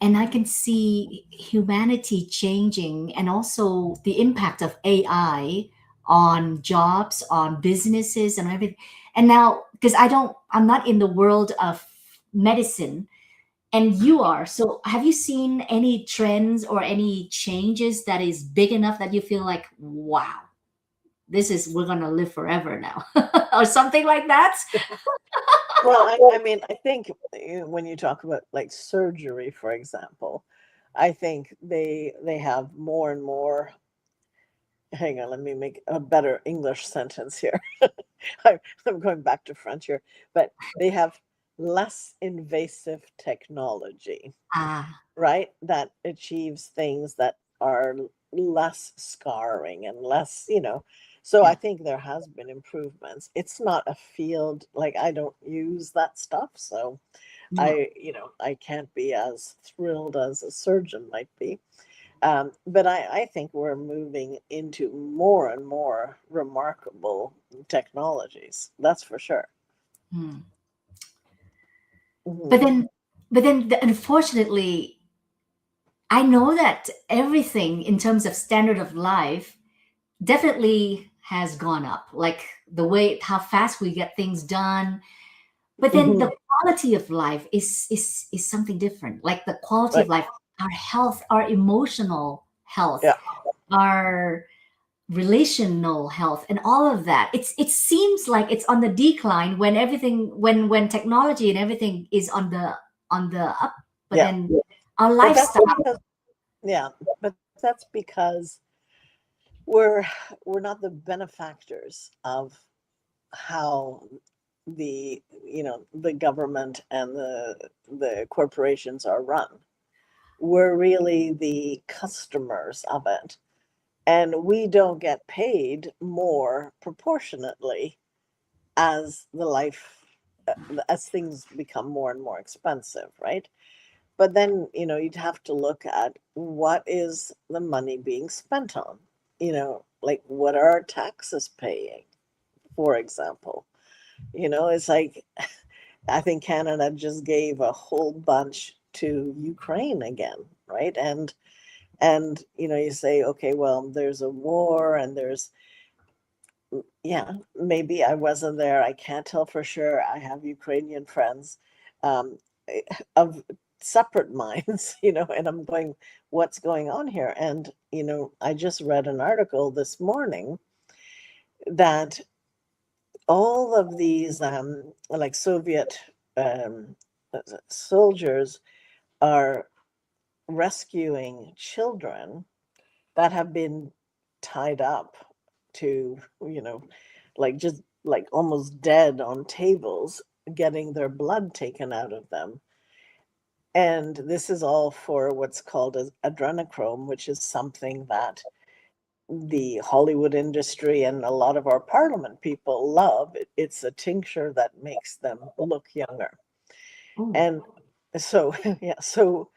and I can see humanity changing, and also the impact of AI on jobs, on businesses, and everything. And now, because I'm not in the world of medicine, and you are. So, have you seen any trends or any changes that is big enough that you feel like, wow, we're gonna live forever now, or something like that? Well, I mean, I think when you talk about like surgery, for example, I think they have more and more. Hang on, let me make a better English sentence here. I'm going back to French here, but they have less invasive technology, Ah, right? That achieves things that are less scarring and less. So Yeah. I think there has been improvements. It's not a field, like I don't use that stuff, so No. I can't be as thrilled as a surgeon might be. But I think we're moving into more and more remarkable technologies. That's for sure. Hmm. But Mhm. then, unfortunately, I know that everything in terms of standard of life definitely has gone up. Like the way how fast we get things done. But then Mhm. the quality of life is something different. Like the quality of Right. life, our health, our emotional health, Yeah. our relational health, and all of that. It seems like it's on the decline when everything when technology and everything is on the up. But Yeah. then our But that's lifestyle. because, yeah, but that's because we're we're not the benefactors of how the government and the corporations are run. We're really the customers of it, and we don't get paid more proportionately as the life as things become more and more expensive, right? But then, you'd have to look at what is the money being spent on, like what are our taxes paying, for example. It's like I think Canada just gave a whole bunch to Ukraine again, right? And you say, okay, well, there's a war and there's, yeah, maybe I wasn't there. I can't tell for sure. I have Ukrainian friends, um, of separate minds, and I'm going, what's going on here? And, I just read an article this morning that all of these, like Soviet, um, soldiers are rescuing children that have been tied up to, like just like almost dead on tables, getting their blood taken out of them. And this is all for what's called as adrenochrome, which is something that the Hollywood industry and a lot of our parliament people love. It's a tincture that makes them look younger. Oh, And so, yeah, so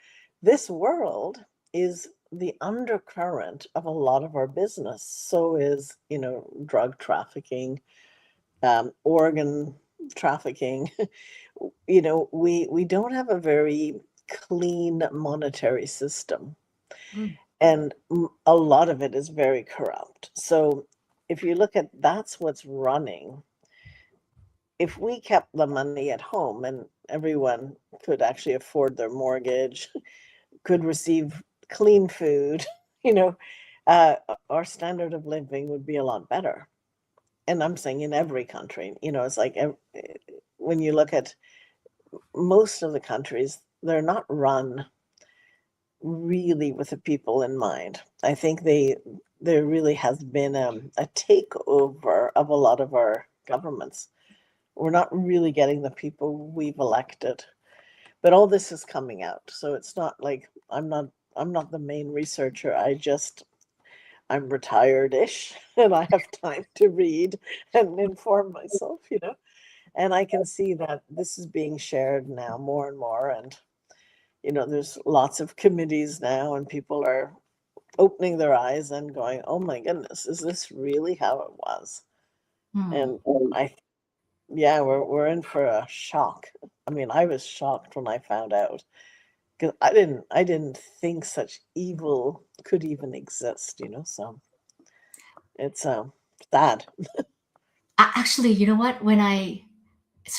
this world is the undercurrent of a lot of our business. So is, drug trafficking, organ trafficking. We don't have a very clean monetary system, mm, and a lot of it is very corrupt. So if you look at that's what's running, if we kept the money at home and everyone could actually afford their mortgage, could receive clean food, you know, uh, our standard of living would be a lot better. And I'm saying in every country, it's like when you look at most of the countries, they're not run really with the people in mind. I think there really has been a takeover of a lot of our governments. We're not really getting the people we've elected. But all this is coming out. So it's not like I'm not the main researcher. I'm retired-ish and I have time to read and inform myself. And I can see that this is being shared now more and more. And, there's lots of committees now and people are opening their eyes and going, oh my goodness, is this really how it was? hmm. And I, yeah, we're in for a shock. I mean, I was shocked when I found out because I didn't think such evil could even exist. So it's sad. Actually, you know what? When I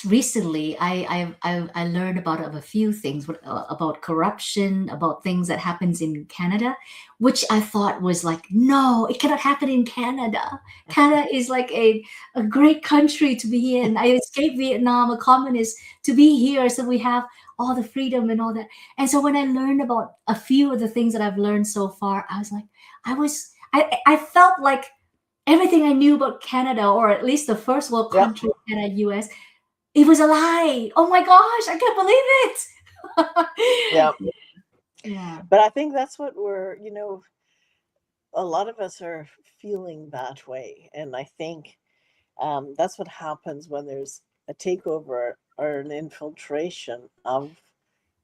recently I learned about a few things about corruption, about things that happens in Canada, which I thought was like, no, it cannot happen in Canada. Canada is like a great country to be in. I escaped Vietnam, a communist, to be here, so we have all the freedom and all that. And so when I learned about a few of the things that I've learned so far, I was like, I felt like everything I knew about Canada, or at least the first world Yeah, country, Canada, US, it was a lie. Oh my gosh, I can't believe yeah. it. Yeah. But I think that's what a lot of us are feeling that way. And I think that's what happens when there's a takeover or an infiltration of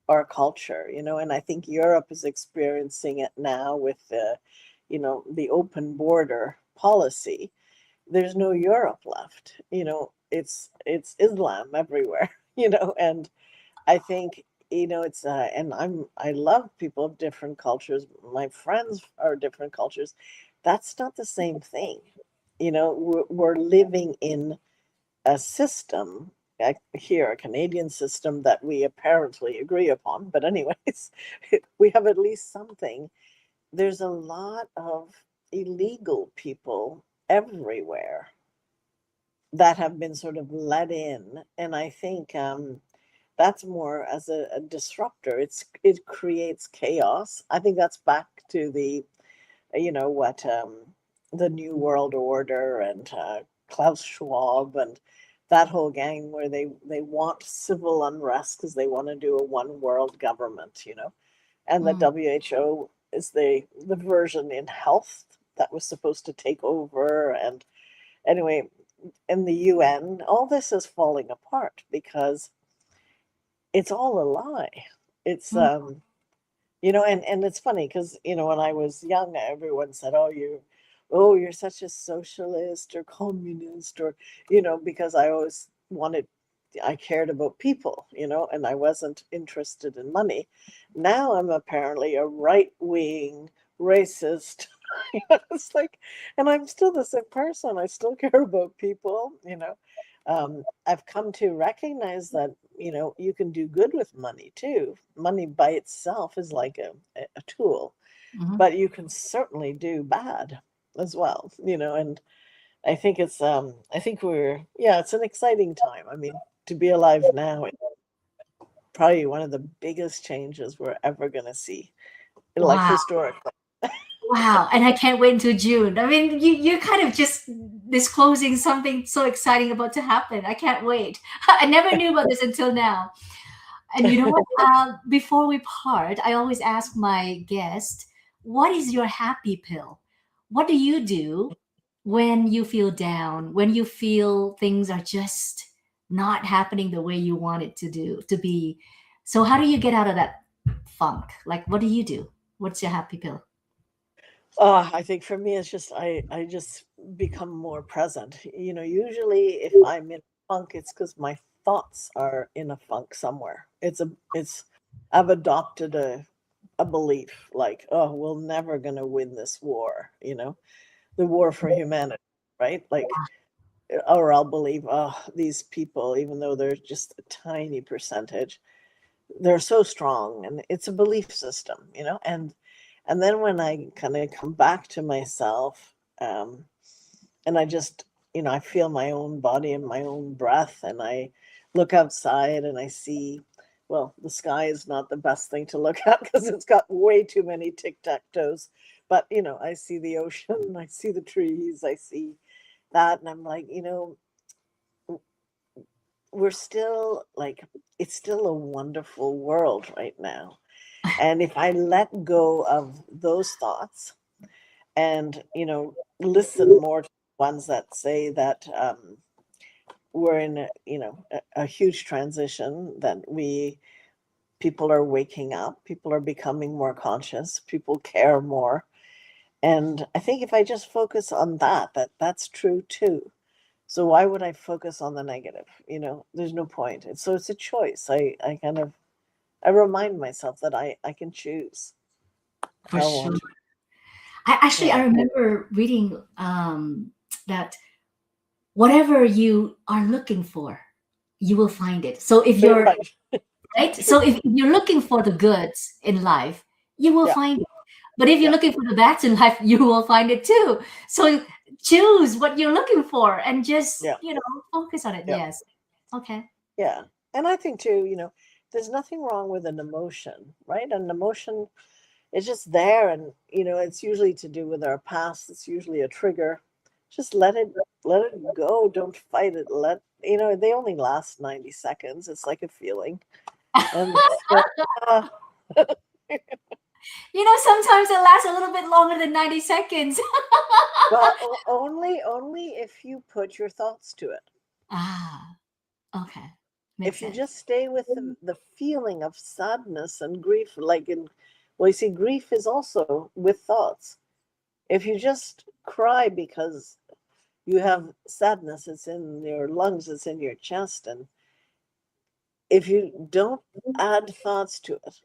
our culture, and I think Europe is experiencing it now with the open border policy. There's no Europe left. It's Islam everywhere. And I think it's and I love people of different cultures. My friends are different cultures. That's not the same thing. We're living in a system here, a Canadian system that we apparently agree upon. But anyways, we have at least something. There's a lot of illegal people everywhere that have been sort of let in, and I think that's more as a disruptor. It creates chaos. I think that's back to what the New World Order and Klaus Schwab and that whole gang, where they want civil unrest because they want to do a one world government, and the Mm. WHO is the version in health that was supposed to take over. And anyway, in the UN, all this is falling apart because it's all a lie. It's Mm. and it's funny because when I was young, everyone said, "Oh, you're such a socialist or communist," or because I cared about people, and I wasn't interested in money. Now I'm apparently a right wing racist. It's like, and I'm still the same person. I still care about people. I've come to recognize that you can do good with money too. Money by itself is like a tool, Mhm. but you can certainly do bad as well. And I think it's an exciting time. I mean, to be alive now is probably one of the biggest changes we're ever going to see, like Wow. historically. Wow. And I can't wait until June. I mean, you're kind of just disclosing something so exciting about to happen. I can't wait. I never knew about this until now. And you know what? Before we part, I always ask my guest, what is your happy pill? What do you do when you feel down, when you feel things are just not happening the way you want it to be? So how do you get out of that funk? Like, what do you do? What's your happy pill? I think for me, it's just I just become more present. Usually if I'm in a funk, it's because my thoughts are in a funk somewhere. It's I've adopted a belief like, oh, we're never gonna win this war, the war for humanity, right? Like, or I'll believe, oh, these people, even though they're just a tiny percentage, they're so strong, and it's a belief system. And then when I kind of come back to myself, and I just I feel my own body and my own breath, and I look outside and I see, well, the sky is not the best thing to look at because it's got way too many tic-tac-toes, but I see the ocean, I see the trees, I see that, and I'm like, we're still like, it's still a wonderful world right now. And if I let go of those thoughts and, listen more to ones that say that we're in a huge transition, that people are waking up, people are becoming more conscious, people care more. And I think if I just focus on that's true too. So why would I focus on the negative? There's no point. It's a choice. I kind of I remind myself that I can choose For how I sure. want to. I Yeah. remember reading that whatever you are looking for, you will find it. So if You're you're right. right, True. so if you're looking for the goods in life, you will Yeah. find it. But if you're Yeah. looking for the bads in life, you will find it too. So choose what you're looking for and just, Yeah. focus on it. Yeah. Yes. Okay. Yeah. And I think too, there's nothing wrong with an emotion, right? An emotion is just there, and it's usually to do with our past. It's usually a trigger. Just let it go. Don't fight it. They only last 90 seconds. It's like a feeling. And so, uh, Sometimes it lasts a little bit longer than 90 seconds. Well, only if you put your thoughts to it. Ah, okay. Makes If you sense. just stay with the feeling of sadness and grief, well, you see, grief is also with thoughts. If you just cry because you have sadness, it's in your lungs, it's in your chest, and if you don't add thoughts to it,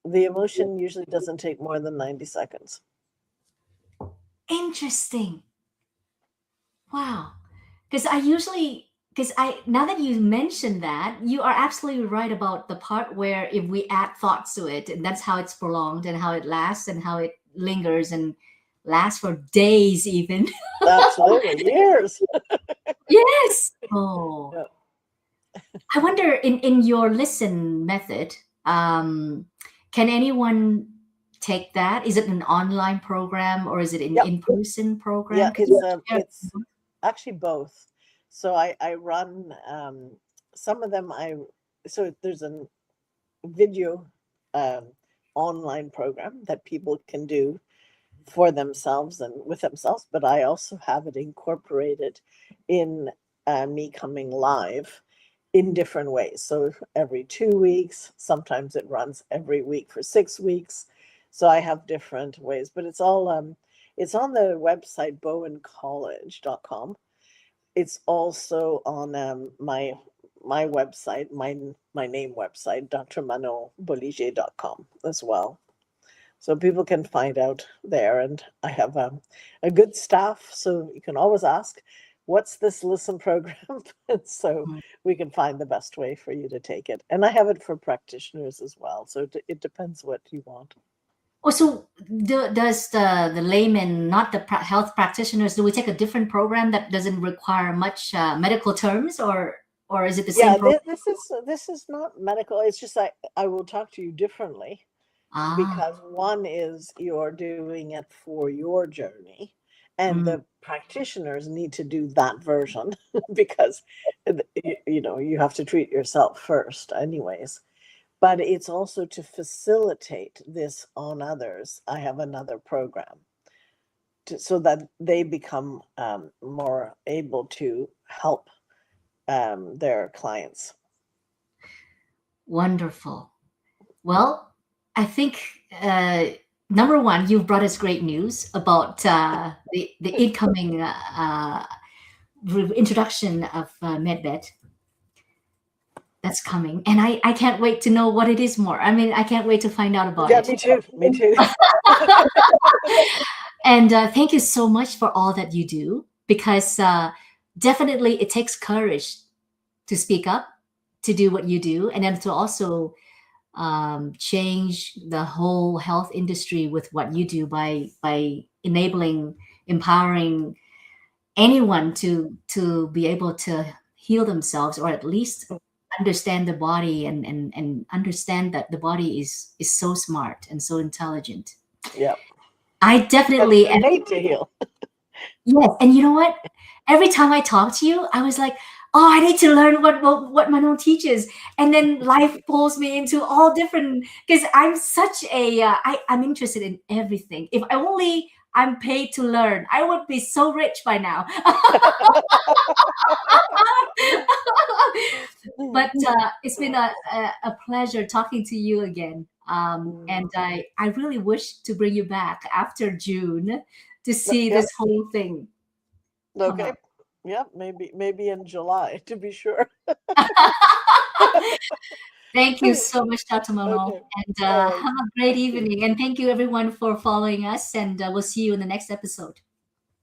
the emotion usually doesn't take more than 90 seconds. Interesting. Wow. Because now that you mentioned that, you are absolutely right about the part where if we add thoughts to it, and that's how it's prolonged and how it lasts and how it lingers and lasts for days even. Absolutely, years. Yes. Oh, Yeah. I wonder in your listen method, can anyone take that? Is it an online program or is it an Yep. in-person program? Yeah, Could you share? it's actually both. So I run some of them. So there's a video um, online program that people can do for themselves and with themselves, but I also have it incorporated in me coming live in different ways. So every 2 weeks, sometimes it runs every week for 6 weeks. So I have different ways, but it's on the website bowencollege.com. It's also on my website, my name website, drmanonboliger.com as well. So people can find out there. And I have a good staff, so you can always ask, what's this listen program? And so we can find the best way for you to take it. And I have it for practitioners as well. So it depends what you want. Oh, so does the layman, not the health practitioners, do we take a different program that doesn't require much medical terms, or is it the same Yeah, program? this is not medical. It's just I will talk to you differently Ah, because one is you're doing it for your journey, and mm, the practitioners need to do that version because you have to treat yourself first anyways. But it's also to facilitate this on others. I have another program so that they become more able to help their clients. wonderful. Well, I think number one, you've brought us great news about the incoming introduction of MedBed that's coming, and I can't wait to know what it is more. I mean, I can't wait to find out about Yeah, it. me too. Me too. And thank you so much for all that you do, because definitely it takes courage to speak up, to do what you do, and then to also change the whole health industry with what you do by enabling, empowering anyone to be able to heal themselves, or at least understand the body, and understand that the body is so smart and so intelligent. Yeah. I definitely. And made to heal. Yes, and you know what? Every time I talk to you, I was like, "Oh, I need to learn what Manon teaches," and then life pulls me into all different. Because I'm such a I'm interested in everything. If only I'm paid to learn, I would be so rich by now. But it's been a pleasure talking to you again. And I really wish to bring you back after June to see Yeah. this whole thing come Okay. up. Yeah. Maybe in July to be sure. Thank you so much, Dr. Manon. Okay. And All have right. a great Thank you. evening. And thank you, everyone, for following us. And we'll see you in the next episode.